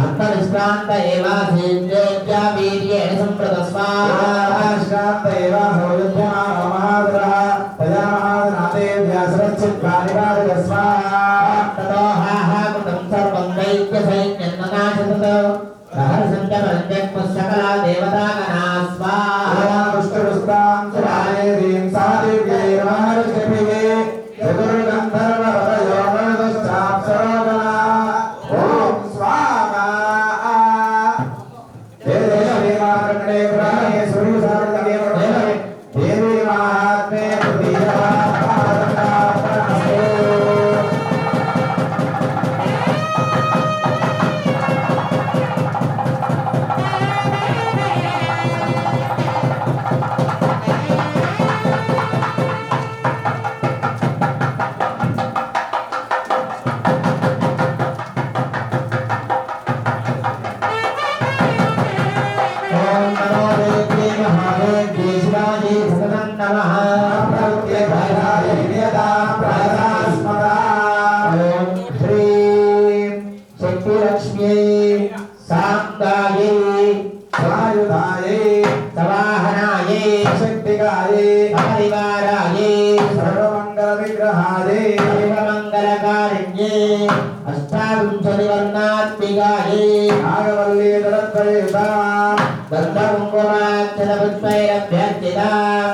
अर्थनिष्क्रांत एवाधीज्योत्या वीर्येण संप्रदस्वाश्रांत एवाधोयुध्या महादरः तया महादनादेव्या सुरक्षित्कानिवादस्वाहा ततो हा कृतं सर्वं दैत्यसैन्यन्ननाशतत रहर्षञ्चमरञ्जक्मस्सकला देवतागणा स्वाहा दुष्टदुष्टां सुरायेरीं सा दिव्यै महर्षिभिः चतुर्गन्धर्वपदयोगदुष्टाप्सरोगणा ॐ स्वाहा देवी महात्मे अष्टाविंशतिवर्णात्मिकायै नागवल्ली दलत्रयुतां गन्धकुङ्कुमाक्षतपुष्पैरभ्यर्चिताम्